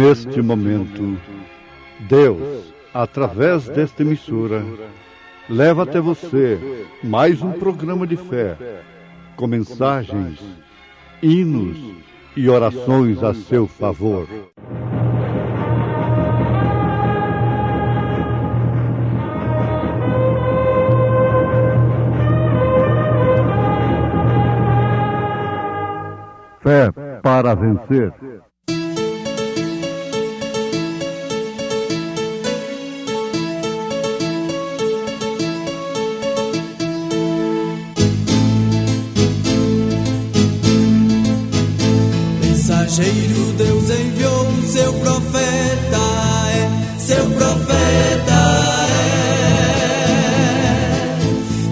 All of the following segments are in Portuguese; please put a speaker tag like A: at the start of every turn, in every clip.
A: Neste momento, Deus, através desta emissora, leva até você mais um programa de fé, com mensagens, hinos e orações a seu favor. Fé para vencer.
B: Mensageiro, Deus enviou seu profeta, seu profeta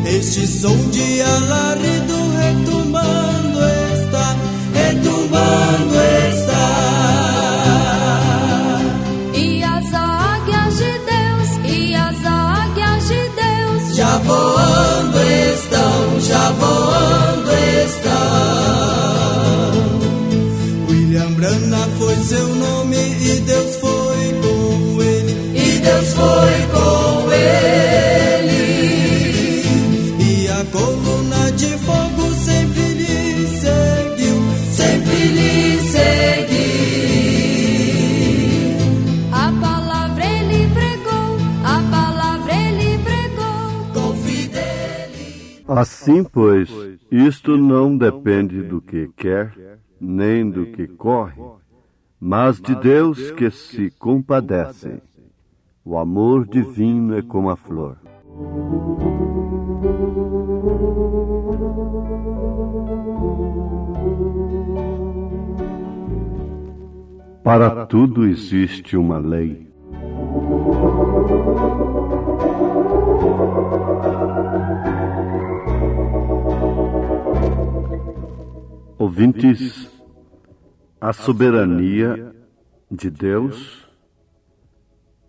B: é. Este som de alarido retumbando está, retumbando está.
C: E as águias de Deus, e as águias de Deus
B: já voando estão, já voando estão. Brana foi seu nome e Deus foi com ele, e Deus foi com ele. E a coluna de fogo sempre lhe seguiu, sempre lhe seguiu.
C: A palavra ele pregou, a palavra ele pregou
B: com fidelidade.
A: Assim, pois, isto não depende do que quer, nem do que corre, mas de Deus que se compadece. O amor divino é como a flor. Para tudo existe uma lei. Ouvintes, a soberania de Deus,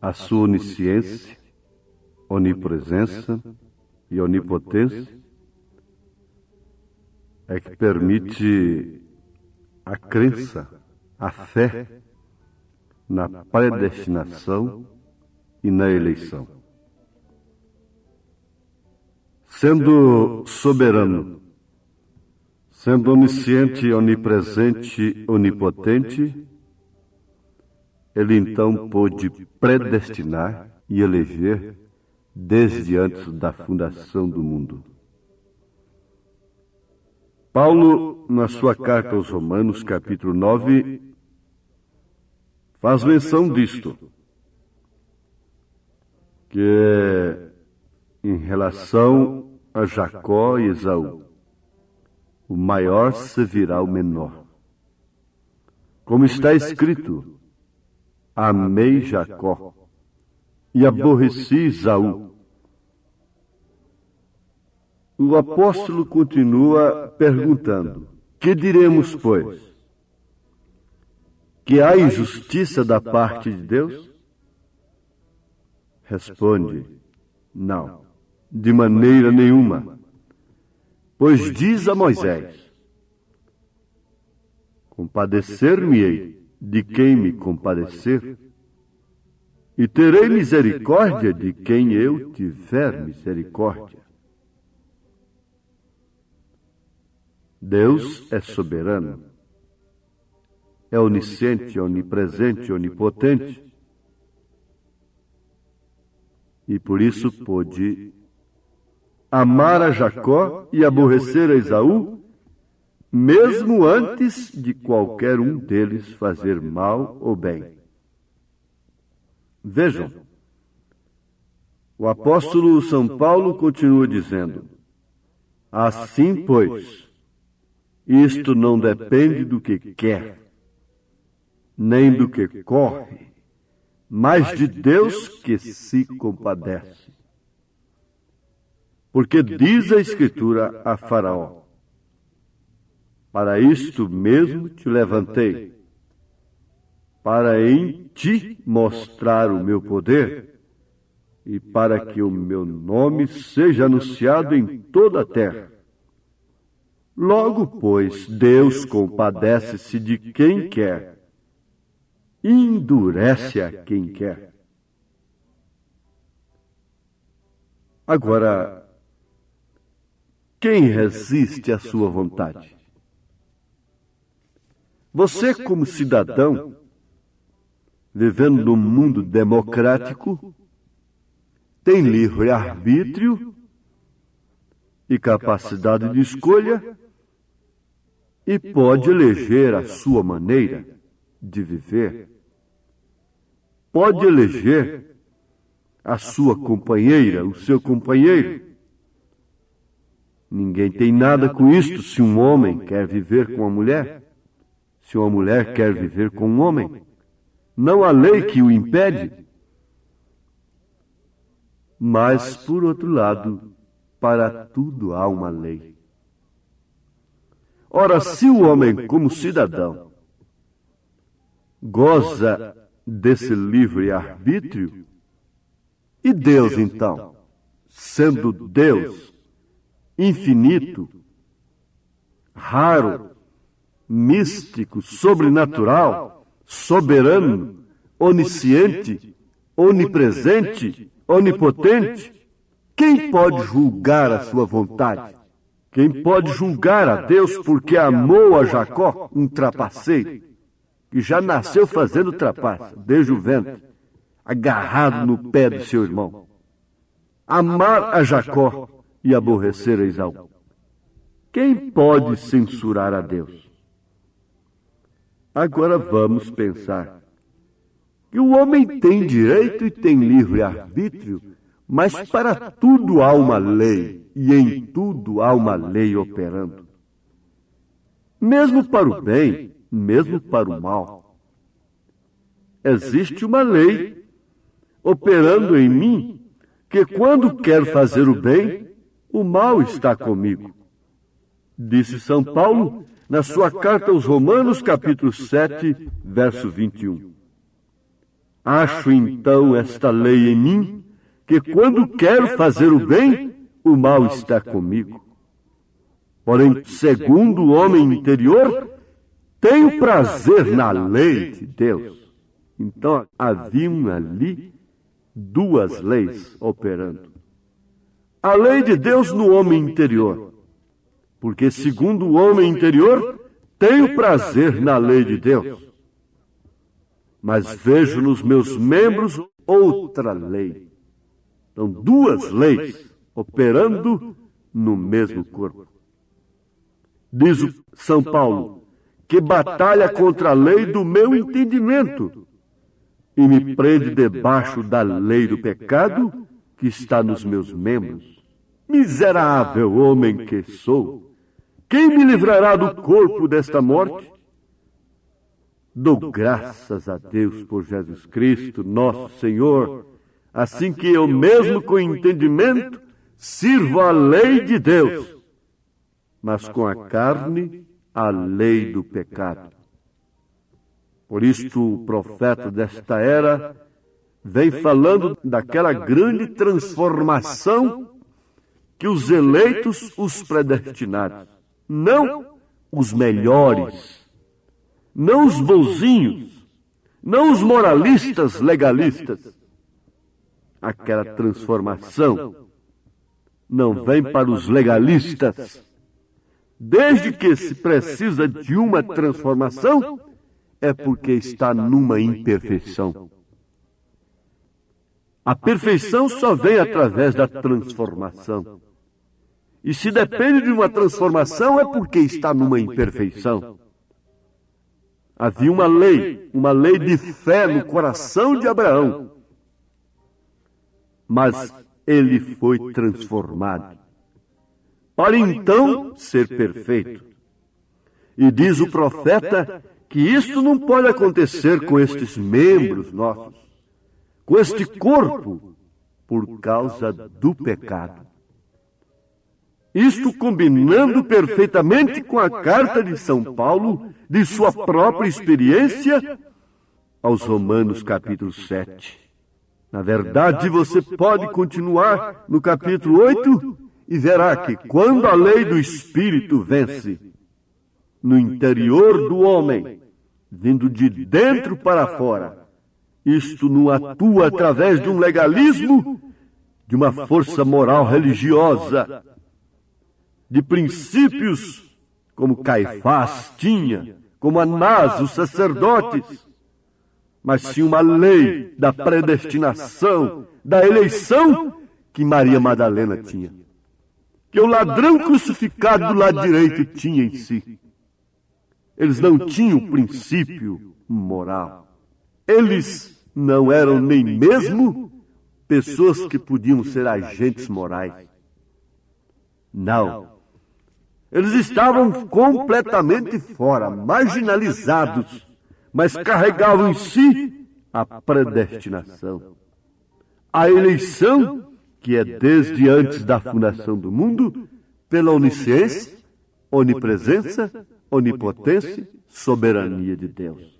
A: a sua onisciência, onipresença e onipotência é que permite a crença, a fé na predestinação e na eleição. Sendo soberano, sendo onisciente, onipresente, onipotente, ele então pôde predestinar e eleger desde antes da fundação do mundo. Paulo, na sua carta aos Romanos, capítulo 9, faz menção disto, que é em relação a Jacó e Esaú. O maior servirá o menor. Como está escrito, amei Jacó e aborreci Esaú. O apóstolo continua perguntando, que diremos, pois? Que há injustiça da parte de Deus? Responde, não, de maneira nenhuma. Pois diz a Moisés, compadecer-me-ei de quem me compadecer, e terei misericórdia de quem eu tiver misericórdia. Deus é soberano, é onisciente, onipresente, onipotente, e por isso pôde amar a Jacó e aborrecer a Esaú, mesmo antes de qualquer um deles fazer mal ou bem. Vejam, o apóstolo São Paulo continua dizendo, assim, pois, isto não depende do que quer, nem do que corre, mas de Deus que se compadece. Porque diz a Escritura a Faraó, para isto mesmo te levantei, para em ti mostrar o meu poder, e para que o meu nome seja anunciado em toda a terra. Logo, pois, Deus compadece-se de quem quer, endurece a quem quer. Agora, quem resiste à sua vontade? Você, como cidadão, vivendo num mundo democrático, tem livre-arbítrio e capacidade de escolha e pode eleger a sua maneira de viver. Pode eleger a sua companheira, o seu companheiro. Ninguém tem nada com isto se um homem quer viver com uma mulher, se uma mulher quer viver com um homem. Não há lei que o impede. Mas, por outro lado, para tudo há uma lei. Ora, se o homem, como cidadão, goza desse livre-arbítrio, e Deus, então, sendo Deus infinito, raro, místico, sobrenatural, soberano, onisciente, onipresente, onipotente, quem pode julgar a sua vontade? Quem pode julgar a Deus porque amou a Jacó, um trapaceiro, que já nasceu fazendo trapaça, desde o ventre, agarrado no pé do seu irmão? Amar a Jacó e aborrecer a Esaú. Quem pode censurar a Deus? Agora vamos pensar que o homem tem direito e tem livre-arbítrio, mas para tudo há uma lei, e em tudo há uma lei operando. Mesmo para o bem, mesmo para o mal. Existe uma lei operando em mim, que quando quero fazer o bem, o mal está comigo. Disse São Paulo na sua carta aos Romanos, capítulo 7, verso 21. Acho então esta lei em mim, que quando quero fazer o bem, o mal está comigo. Porém, segundo o homem interior, tenho prazer na lei de Deus. Então, haviam ali duas leis operando. A lei de Deus no homem interior, porque segundo o homem interior, tenho prazer na lei de Deus. Mas vejo nos meus membros outra lei. Então, duas leis operando no mesmo corpo. Diz o São Paulo, que batalha contra a lei do meu entendimento e me prende debaixo da lei do pecado que está nos meus membros. Miserável homem que sou! Quem me livrará do corpo desta morte? Dou graças a Deus por Jesus Cristo, nosso Senhor, assim que eu mesmo com entendimento sirvo a lei de Deus, mas com a carne a lei do pecado. Por isto o profeta desta era vem falando daquela grande transformação que os eleitos, os predestinados, não os melhores, não os bonzinhos, não os moralistas legalistas. Aquela transformação não vem para os legalistas. Desde que se precisa de uma transformação, é porque está numa imperfeição. A perfeição só vem através da transformação. E se depende de uma transformação, é porque está numa imperfeição. Havia uma lei de fé no coração de Abraão. Mas ele foi transformado, para então ser perfeito. E diz o profeta que isto não pode acontecer com estes membros nossos, com este corpo, por causa do pecado. Isto combinando perfeitamente com a carta de São Paulo, de sua própria experiência, aos Romanos capítulo 7. Na verdade, você pode continuar no capítulo 8 e verá que quando a lei do Espírito vence no interior do homem vindo de dentro para fora. Isto não atua através de um legalismo, de uma força moral religiosa, de princípios como Caifás tinha, como Anás, os sacerdotes, mas sim uma lei da predestinação, da eleição que Maria Madalena tinha, que o ladrão crucificado do lado direito tinha em si. Eles não tinham princípio moral. Eles não eram nem mesmo pessoas que podiam ser agentes morais. Não. Eles estavam completamente fora, marginalizados, mas carregavam em si a predestinação. A eleição, que é desde antes da fundação do mundo, pela onisciência, onipresença, onipotência, soberania de Deus.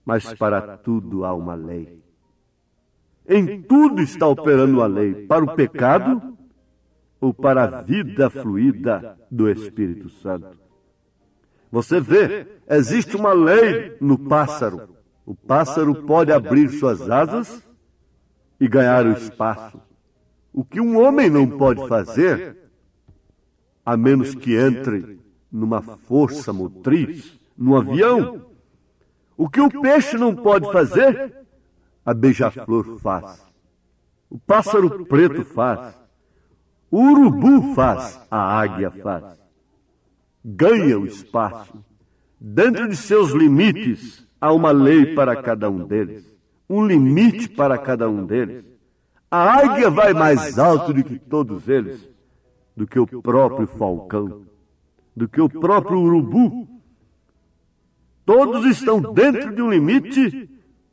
A: Mas para tudo há uma lei. Em tudo está operando a lei, para o pecado ou para a vida fluida do Espírito Santo. Você vê, existe uma lei no pássaro. O pássaro pode abrir suas asas e ganhar o espaço. O que um homem não pode fazer, a menos que entre numa força motriz, num avião. O que o peixe não pode fazer, a beija-flor faz. O pássaro preto faz. O urubu faz, a águia faz. Ganha o espaço. Dentro de seus limites, há uma lei para cada um deles. Um limite para cada um deles. A águia vai mais alto do que todos eles, do que o próprio falcão, do que o próprio urubu. Todos estão dentro de um limite,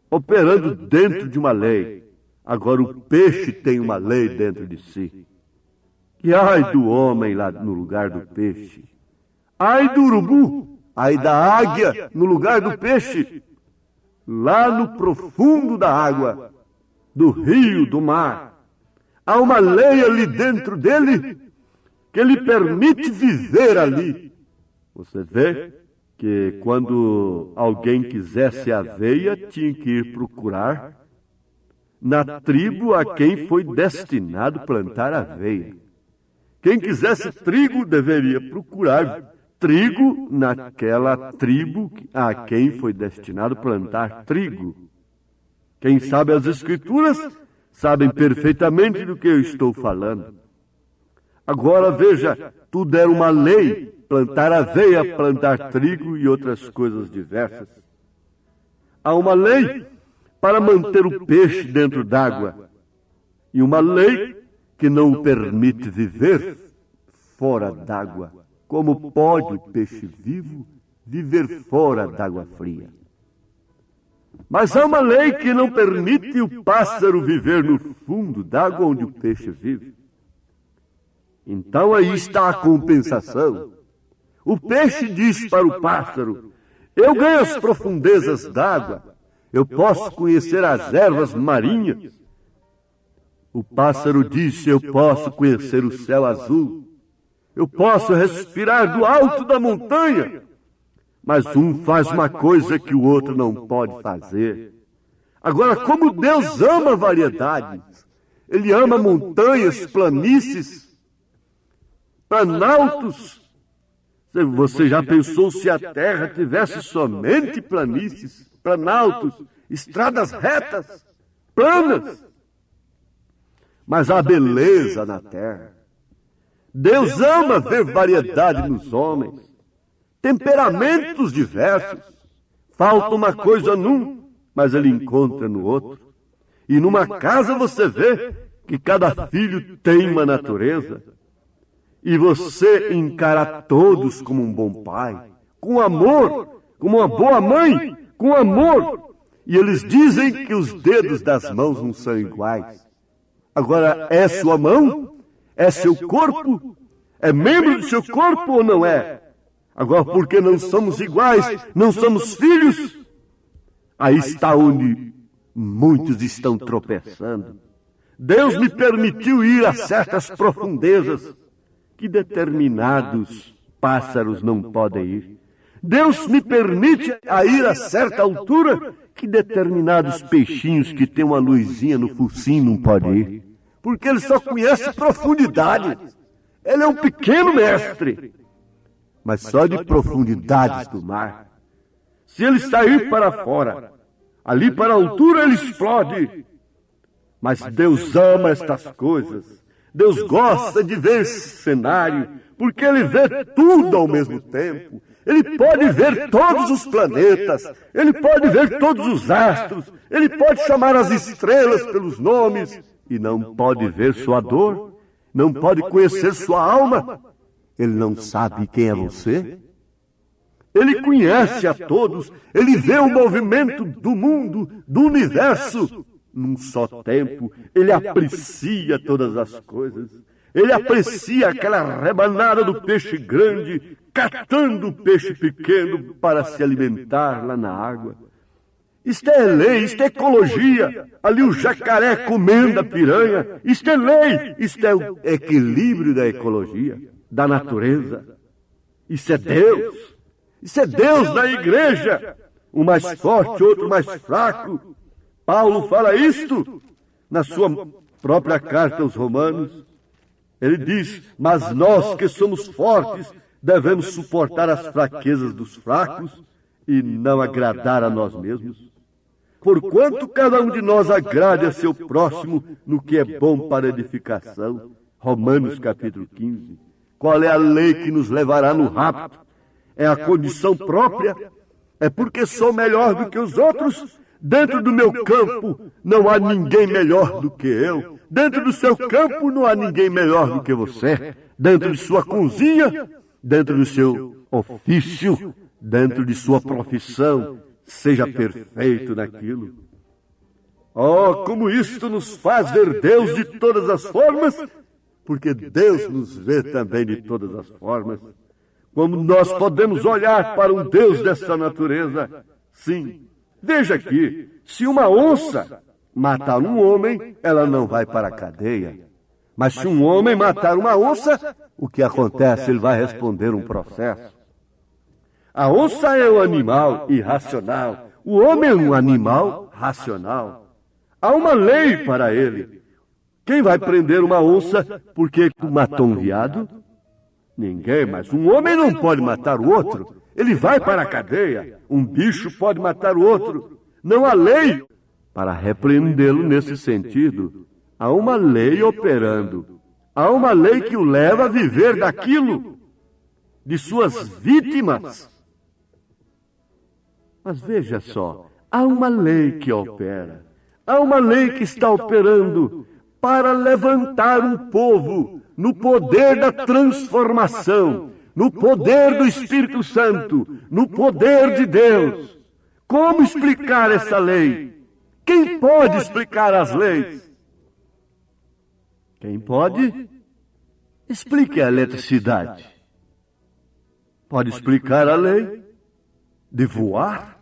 A: operando dentro de uma lei. Agora o peixe tem uma lei dentro de si. E ai do homem lá no lugar do peixe. Ai do urubu, ai da águia no lugar do peixe. Lá no profundo da água, do rio, do mar, há uma lei ali dentro dele que lhe permite viver ali. Você vê que quando alguém quisesse aveia, tinha que ir procurar na tribo a quem foi destinado plantar aveia. Quem quisesse trigo deveria procurar trigo naquela tribo a quem foi destinado plantar trigo. Quem sabe as Escrituras sabem perfeitamente do que eu estou falando. Agora veja, tudo era uma lei, plantar aveia, plantar trigo e outras coisas diversas. Há uma lei para manter o peixe dentro d'água e uma lei que não o permite viver fora d'água. Como pode o peixe vivo viver fora d'água fria? Mas há uma lei que não permite o pássaro viver no fundo d'água onde o peixe vive. Então aí está a compensação. O peixe diz para o pássaro: eu ganho as profundezas d'água, eu posso conhecer as ervas marinhas. O pássaro disse: eu posso conhecer o céu azul, eu posso respirar do alto da montanha. Mas um faz uma coisa que o outro não pode fazer. Agora, como Deus ama variedades, Ele ama montanhas, planícies, planaltos. Você já pensou se a terra tivesse somente planícies, planaltos, estradas retas, planas? Mas há beleza na terra. Deus ama ver variedade nos homens, temperamentos diversos. Falta uma coisa num, mas ele encontra no outro. E numa casa você vê que cada filho tem uma natureza. E você encara todos como um bom pai, com amor, como uma boa mãe, com amor. E eles dizem que os dedos das mãos não são iguais. Agora, é sua mão? É seu corpo? É membro do seu corpo ou não é? Agora, porque não somos iguais, não somos filhos? Aí está onde muitos estão tropeçando. Deus me permitiu ir a certas profundezas que determinados pássaros não podem ir. Deus me permite a ir a certa altura que determinados peixinhos que têm uma luzinha no focinho não podem ir, porque ele só conhece profundidade. Ele é um pequeno mestre, mas só de profundidades do mar. Se ele sair para fora, ali para a altura ele explode. Mas Deus ama estas coisas. Deus gosta de ver esse cenário, porque ele vê tudo ao mesmo tempo. Ele pode ver todos os planetas, ele pode ver todos os astros, ele pode chamar as estrelas pelos nomes, e não pode ver sua dor, não pode conhecer sua alma. Ele não sabe quem é você? Ele conhece a todos, ele vê o movimento do mundo, do universo. Num só tempo, ele aprecia todas as coisas. Ele aprecia aquela rebanada do peixe grande, catando o peixe pequeno para se alimentar lá na água. Isto é lei, isto é ecologia. Ali o jacaré comendo a piranha. Isto é lei, isto é o equilíbrio da ecologia, da natureza. Isso é Deus. Isso é Deus na igreja. Um mais forte, outro mais fraco. Paulo fala isto na sua própria carta aos Romanos. Ele diz, mas nós que somos fortes devemos suportar as fraquezas dos fracos e não agradar a nós mesmos. Porquanto cada um de nós agrade a seu próximo no que é bom para edificação. Romanos capítulo 15. Qual é a lei que nos levará no rapto? É a condição própria? É porque sou melhor do que os outros? Dentro do meu campo não há ninguém melhor do que eu. Dentro do seu campo não há ninguém melhor do que você. Dentro de sua cozinha, dentro do seu ofício, dentro de sua profissão, seja perfeito naquilo. Oh, como isto nos faz ver Deus de todas as formas, porque Deus nos vê também de todas as formas. Como nós podemos olhar para um Deus dessa natureza? Sim. Veja aqui, se uma onça matar um homem, ela não vai para a cadeia. Mas se um homem matar uma onça, o que acontece? Ele vai responder um processo. A onça é um animal irracional. O homem é um animal racional. Há uma lei para ele. Quem vai prender uma onça porque matou um veado? Ninguém, mas um homem não pode matar o outro. Ele vai para a cadeia. Um bicho pode matar o outro. Não há lei para repreendê-lo nesse sentido. Há uma lei operando. Há uma lei que o leva a viver daquilo, de suas vítimas. Mas veja só, há uma lei que opera. Há uma lei que está operando para levantar um povo no poder da transformação, no poder do Espírito Santo, no poder de Deus. Como explicar essa lei? Quem pode explicar as leis? Quem pode? Explique a eletricidade. Pode explicar a lei de voar?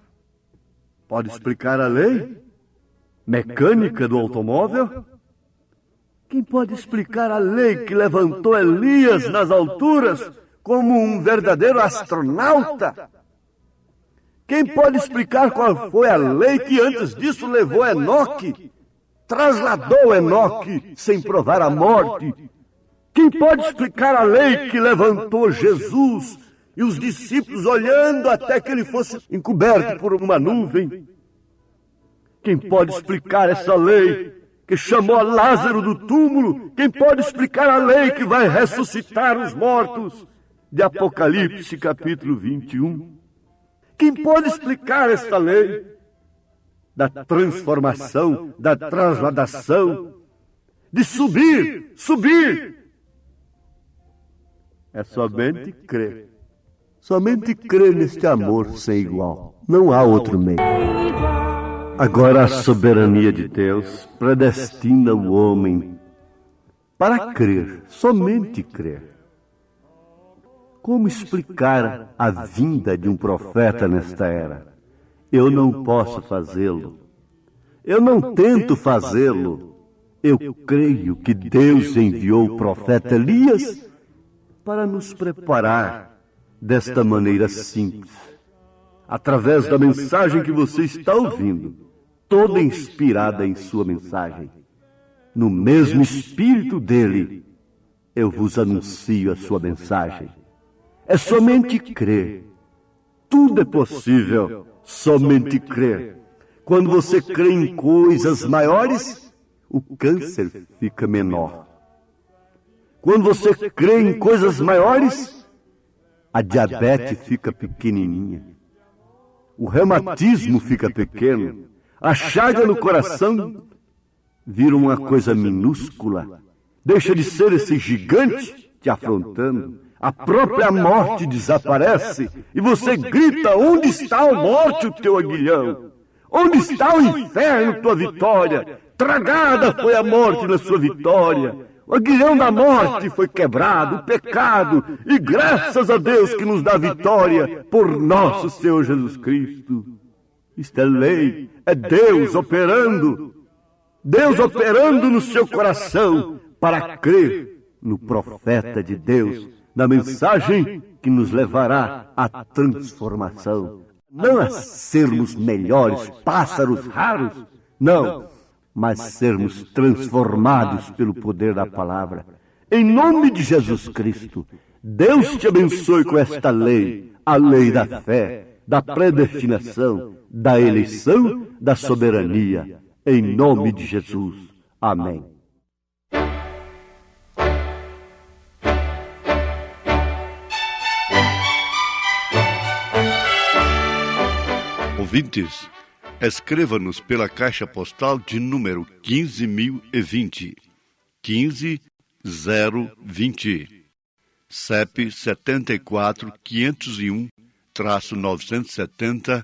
A: Pode explicar a lei mecânica do automóvel? Quem pode explicar a lei que levantou Elias nas alturas como um verdadeiro astronauta? Quem pode explicar qual foi a lei que antes disso levou Enoque, trasladou Enoque sem provar a morte? Quem pode explicar a lei que levantou Jesus e os discípulos olhando até que ele fosse encoberto por uma nuvem? Quem pode explicar essa lei que chamou Lázaro do túmulo? Quem pode explicar a lei que vai ressuscitar os mortos? De Apocalipse, capítulo 21. Quem pode explicar esta lei da transformação, da transladação, de subir, subir? É somente crer. Somente crer neste amor sem igual. Não há outro meio. Agora a soberania de Deus predestina o homem para crer, somente crer. Como explicar a vinda de um profeta nesta era? Eu não posso fazê-lo. Eu não tento fazê-lo. Eu creio que Deus enviou o profeta Elias para nos preparar desta maneira simples. através da mensagem que você está ouvindo, toda inspirada em sua mensagem. No mesmo espírito dele, eu vos anuncio a sua mensagem. É somente crer. Tudo é possível, somente crer. Quando você crê em coisas maiores, o câncer fica menor. Quando você crê em coisas maiores, a diabetes fica pequenininha. O reumatismo fica pequeno. A chaga no coração vira uma coisa minúscula. Deixa de ser esse gigante te afrontando. A própria morte desaparece e você grita: onde está a morte, o teu aguilhão? Onde está o inferno, tua vitória? Tragada foi a morte na sua vitória. O aguilhão da morte foi quebrado, o pecado, e graças a Deus que nos dá vitória por nosso Senhor Jesus Cristo. Isto é lei, é Deus operando no seu coração para crer no profeta de Deus, na mensagem que nos levará à transformação. Não a sermos melhores pássaros raros, não, mas sermos transformados pelo poder da palavra. Em nome de Jesus Cristo, Deus te abençoe com esta lei, a lei da fé, da predestinação, da eleição, da soberania. Em nome de Jesus. Amém.
D: Ouvintes, escreva-nos pela caixa postal de número 15.020, 15020, CEP 74.501-970,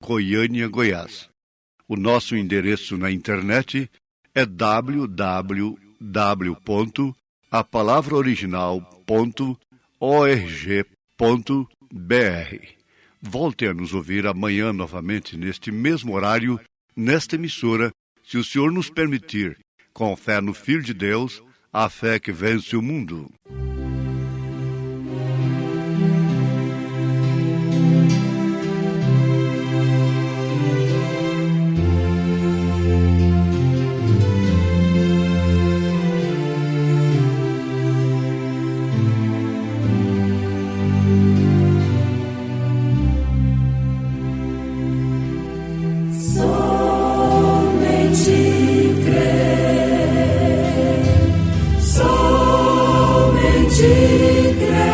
D: Goiânia, Goiás. O nosso endereço na internet é www.apalavraoriginal.org.br. Volte a nos ouvir amanhã novamente neste mesmo horário, nesta emissora, se o Senhor nos permitir, com fé no Filho de Deus, a fé que vence o mundo.
B: Somente crer.